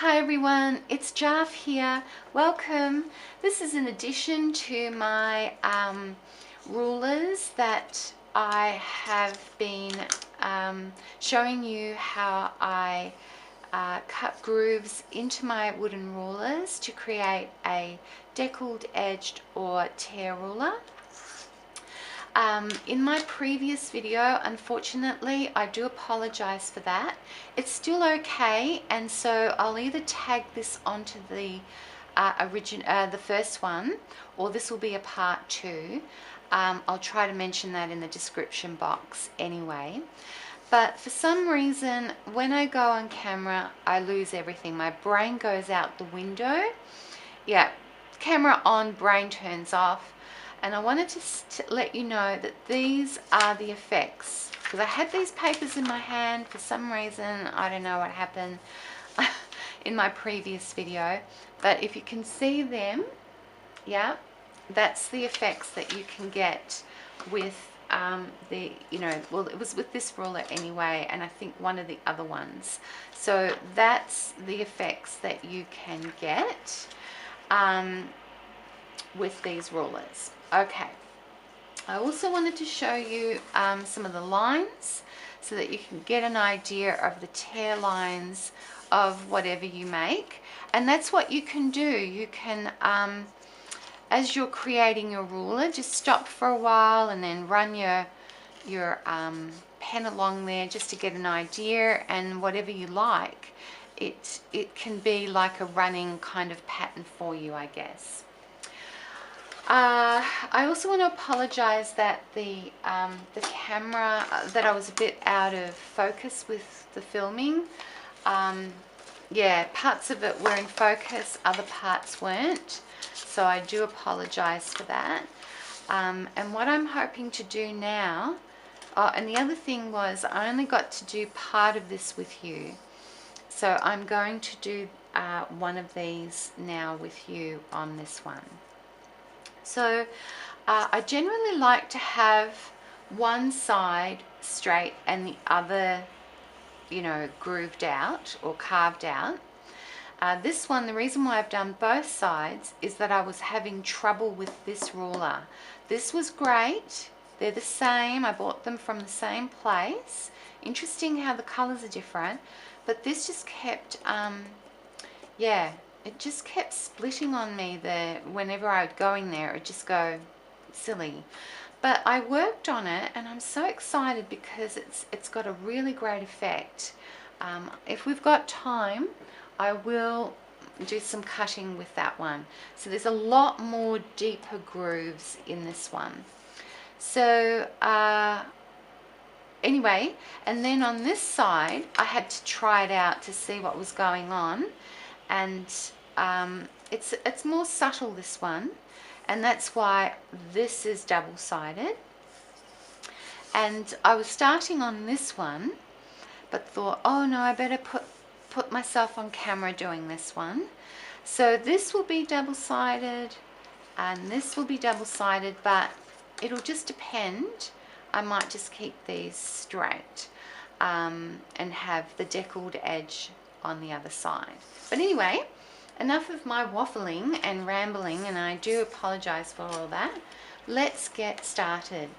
Hi everyone, it's Jarf here. Welcome. This is in addition to my rulers that I have been showing you how I cut grooves into my wooden rulers to create a deckled, edged or tear ruler. In my previous video, unfortunately, I do apologize for that. It's still okay, and so I'll either tag this onto the the first one, or this will be a part 2. I'll try to mention that in the description box anyway. But for some reason, when I go on camera, I lose everything. My brain goes out the window. Yeah, camera on, brain turns off. And I wanted to let you know that these are the effects, because I had these papers in my hand for some reason. I don't know what happened in my previous video, but if you can see them, yeah, that's the effects that you can get with well, it was with this ruler anyway, and I think one of the other ones. So that's the effects that you can get with these rulers. Okay, I also wanted to show you some of the lines so that you can get an idea of the tear lines of whatever you make. And that's what you can do. You can, as you're creating your ruler, just stop for a while and then run your pen along there just to get an idea, and whatever you like, it can be like a running kind of pattern for you, I guess. I also want to apologize that the camera, that I was a bit out of focus with the filming. Yeah, parts of it were in focus, other parts weren't, so I do apologize for that. And what I'm hoping to do now, and the other thing was I only got to do part of this with you, so I'm going to do one of these now with you on this one. So I generally like to have one side straight and the other, you know, grooved out or carved out. This one, the reason why I've done both sides is that I was having trouble with this ruler. This was great. They're the same. I bought them from the same place. Interesting how the colors are different, but this just kept, yeah, it just kept splitting on me. Whenever I would go in there, it would just go silly. But I worked on it, and I'm so excited because it's got a really great effect. If we've got time, I will do some cutting with that one. So there's a lot more deeper grooves in this one. So anyway, and then on this side, I had to try it out to see what was going on. And it's more subtle, this one, and that's why this is double-sided. And I was starting on this one, but thought, oh no, I better put myself on camera doing this one. So this will be double-sided and this will be double-sided, but it'll just depend. I might just keep these straight and have the deckled edge on the other side. But anyway, enough of my waffling and rambling, and I do apologize for all that. Let's get started.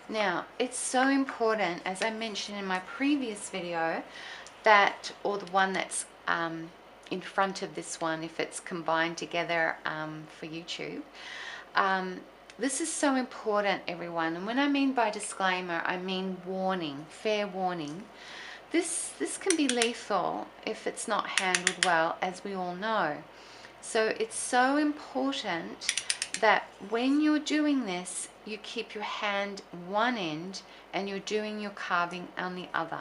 Now, it's so important, as I mentioned in my previous video, that, or the one that's in front of this one, if it's combined together for YouTube, this is so important, everyone. And when I mean by disclaimer, I mean warning, fair warning. This can be lethal if it's not handled well, as we all know. So it's so important that when you're doing this, you keep your hand one end and you're doing your carving on the other.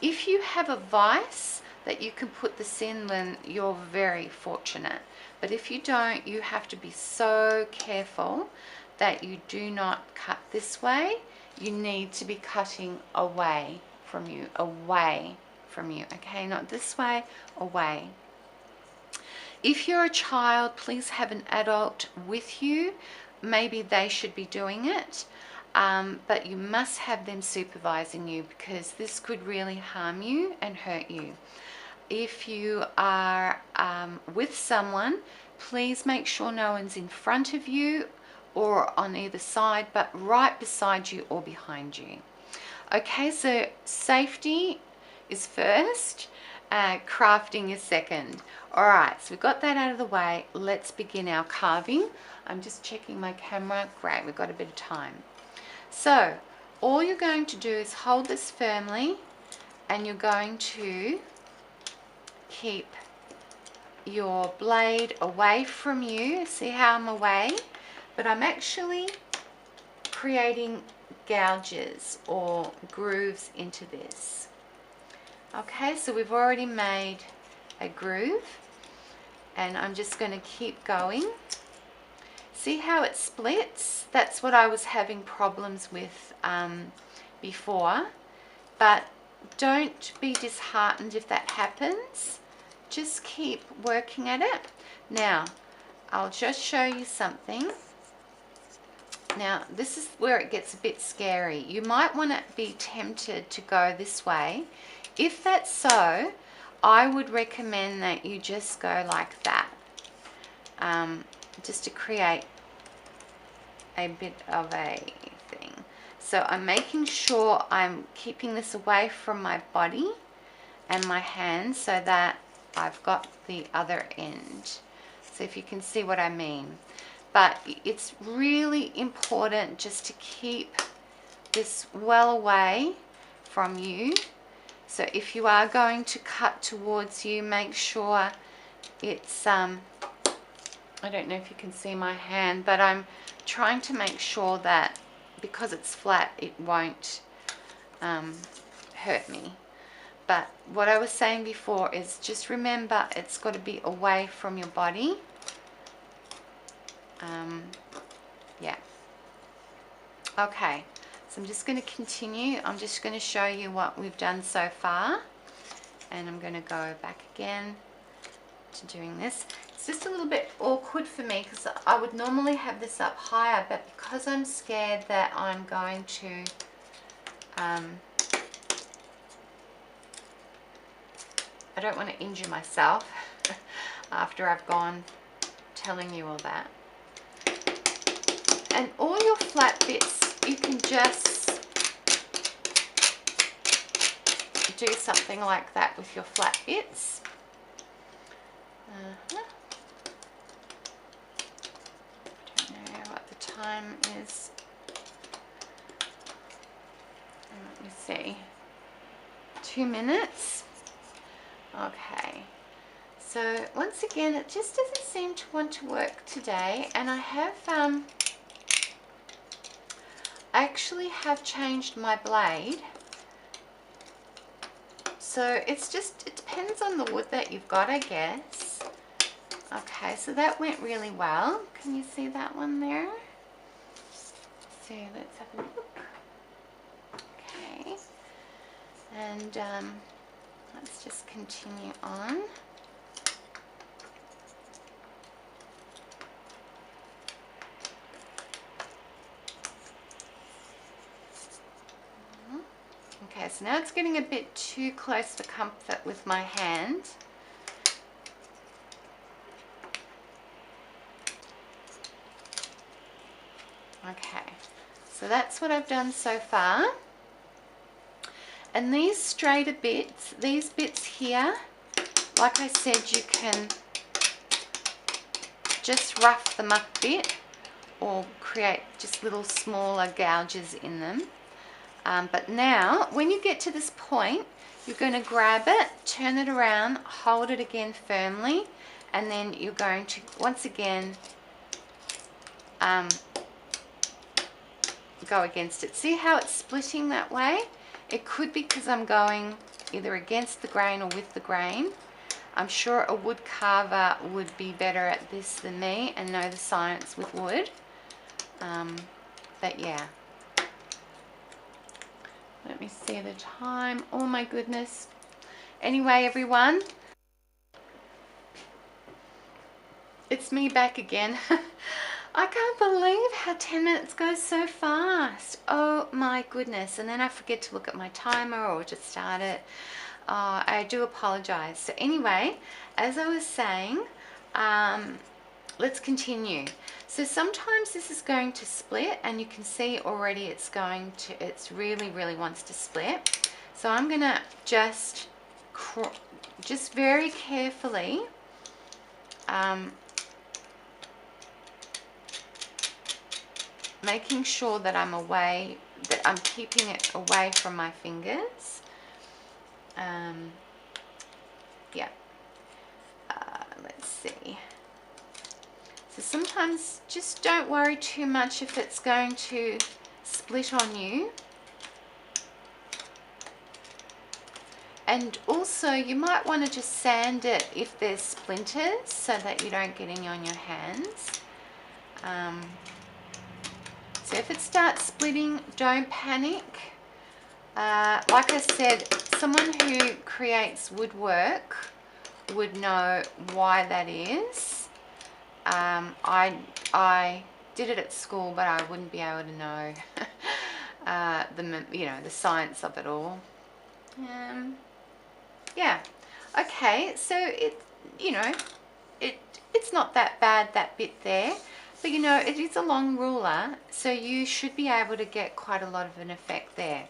If you have a vise that you can put this in, then you're very fortunate. But if you don't, you have to be so careful that you do not cut this way. You need to be cutting away from you, okay? Not this way, away. If you're a child, please have an adult with you. Maybe they should be doing it, but you must have them supervising you, because this could really harm you and hurt you. if you are with someone, please make sure no one's in front of you or on either side, but right beside you or behind you. Okay, so safety is first, crafting is second. All right, so we've got that out of the way. Let's begin our carving. I'm just checking my camera. Great, we've got a bit of time. So all you're going to do is hold this firmly, and you're going to keep your blade away from you. See how I'm away? But I'm actually creating gouges or grooves into this. Okay, so we've already made a groove, and I'm just going to keep going. See how it splits? That's what I was having problems with before, but don't be disheartened if that happens. Just keep working at it. Now, I'll just show you something. Now, this is where it gets a bit scary. You might want to be tempted to go this way. If that's so, I would recommend that you just go like that, just to create a bit of a thing. So I'm making sure I'm keeping this away from my body and my hands so that I've got the other end. So if you can see what I mean. But it's really important just to keep this well away from you. So if you are going to cut towards you, make sure it's, I don't know if you can see my hand, but I'm trying to make sure that because it's flat, it won't hurt me. But what I was saying before is just remember it's got to be away from your body. Yeah. Okay, so I'm just going to continue. I'm just going to show you what we've done so far. And I'm going to go back again to doing this. It's just a little bit awkward for me because I would normally have this up higher, but because I'm scared that I'm going to I don't want to injure myself after I've gone telling you all that. And all your flat bits, you can just do something like that with your flat bits. I don't know what the time is. Let me see. 2 minutes. Okay. So once again, it just doesn't seem to want to work today, and I have I actually have changed my blade. So it's just, it depends on the wood that you've got, I guess. Okay, so that went really well. Can you see that one there? So let's have a look. Okay. And let's just continue on. Okay, so now it's getting a bit too close for comfort with my hand. Okay, so that's what I've done so far. And these straighter bits, these bits here, like I said, you can just rough them up a bit or create just little smaller gouges in them. But now, when you get to this point, you're going to grab it, turn it around, hold it again firmly, and then you're going to, once again, go against it. See how it's splitting that way? It could be because I'm going either against the grain or with the grain. I'm sure a wood carver would be better at this than me and know the science with wood. But yeah. Let me see the time. Oh my goodness. Anyway, everyone, it's me back again. I can't believe how 10 minutes goes so fast. Oh my goodness. And then I forget to look at my timer or to start it. I do apologize. So anyway, as I was saying, let's continue. So sometimes this is going to split, and you can see already it's really wants to split. So I'm gonna just very carefully making sure that I'm keeping it away from my fingers. Yeah. Let's see. So sometimes just don't worry too much if it's going to split on you. And also you might want to just sand it if there's splinters so that you don't get any on your hands. So if it starts splitting, don't panic. Like I said, someone who creates woodwork would know why that is. I did it at school, but I wouldn't be able to know the science of it all. Yeah. Okay, so it's not that bad, that bit there, but it is a long ruler, so you should be able to get quite a lot of an effect there.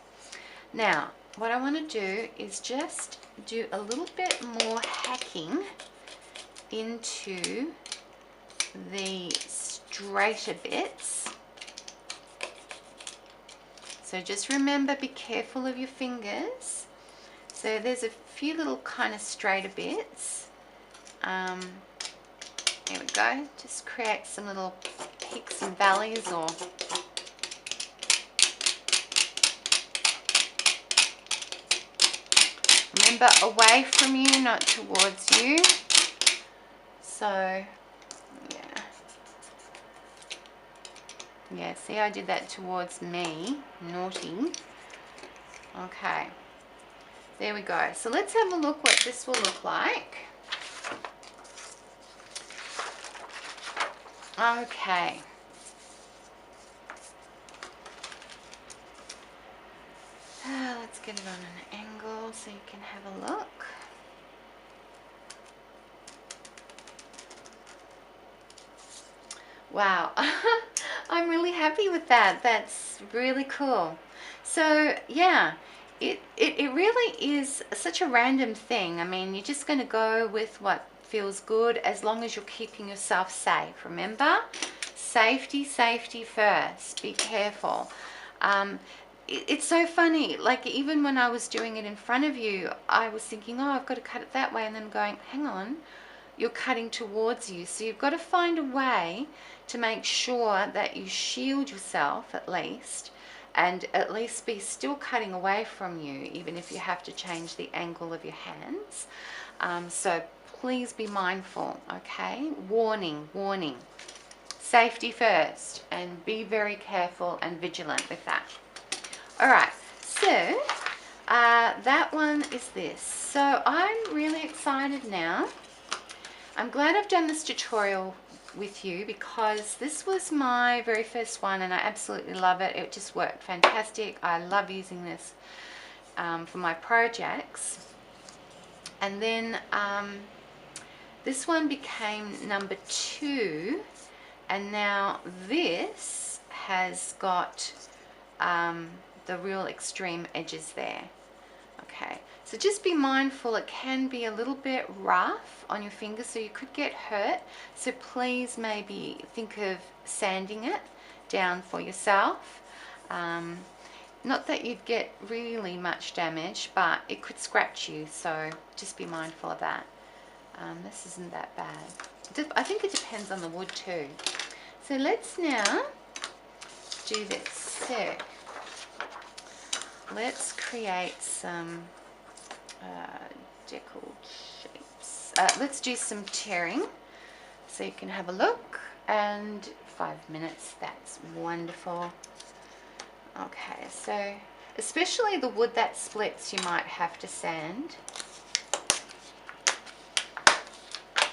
Now, what I want to do is just do a little bit more hacking into the straighter bits. So just remember, be careful of your fingers. So there's a few little kind of straighter bits. There we go. Just create some little peaks and valleys, or remember, away from you, not towards you. So yeah, see, I did that towards me. Naughty. Okay, there we go. So let's have a look what this will look like. Okay. Let's get it on an angle so you can have a look. Wow. I'm really happy with that. That's really cool. So yeah, it really is such a random thing. I mean, you're just going to go with what feels good, as long as you're keeping yourself safe. Remember, safety first. Be careful. It's so funny, like even when I was doing it in front of you, I was thinking, oh, I've got to cut it that way, and then going, hang on, you're cutting towards you. So you've got to find a way to make sure that you shield yourself at least, and at least be still cutting away from you, even if you have to change the angle of your hands. So please be mindful, okay? Warning, warning. Safety first, and be very careful and vigilant with that. All right, so that one is this. So I'm really excited now. I'm glad I've done this tutorial with you, because this was my very first one and I absolutely love it. It just worked fantastic. I love using this for my projects. And then this one became number 2, and now this has got the real extreme edges there. Okay, so just be mindful, it can be a little bit rough on your fingers, so you could get hurt. So please maybe think of sanding it down for yourself. Not that you'd get really much damage, but it could scratch you, so just be mindful of that. This isn't that bad. I think it depends on the wood too. So let's now do this. So let's create some deckle shapes. Let's do some tearing so you can have a look. And 5 minutes, that's wonderful. Okay, so especially the wood that splits, you might have to sand.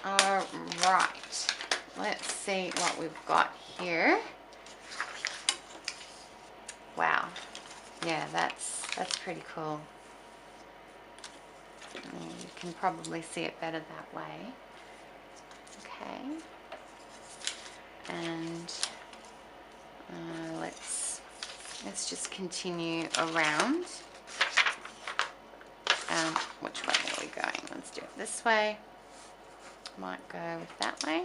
All right, let's see what we've got here. Wow. Yeah, that's pretty cool. You can probably see it better that way. Okay. And let's just continue around. Which way are we going? Let's do it this way. Might go with that way.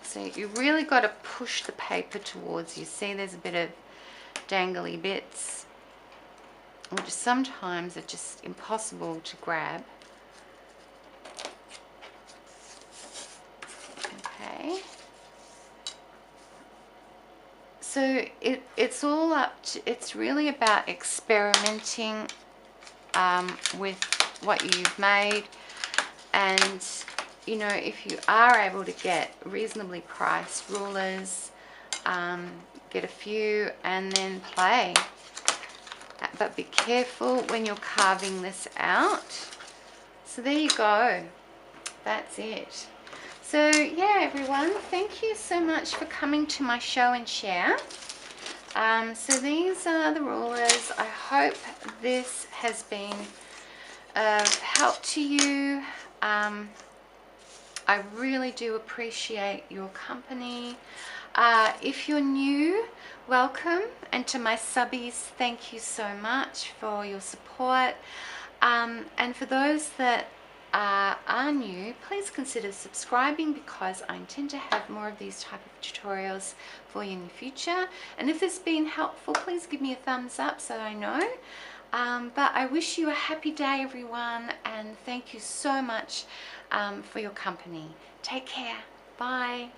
So you really got to push the paper towards you. See, there's a bit of dangly bits, which sometimes are just impossible to grab. Okay. So it's all up to, it's really about experimenting with what you've made, and you know, if you are able to get reasonably priced rulers, get a few and then play. But be careful when you're carving this out. So there you go. That's it. So yeah, everyone, thank you so much for coming to my show and share. So these are the rulers. I hope this has been of help to you. I really do appreciate your company. If you're new, welcome, and to my subbies, thank you so much for your support. And for those that are new, please consider subscribing, because I intend to have more of these type of tutorials for you in the future. And if this has been helpful, please give me a thumbs up so I know. But I wish you a happy day, everyone, and thank you so much for your company. Take care. Bye.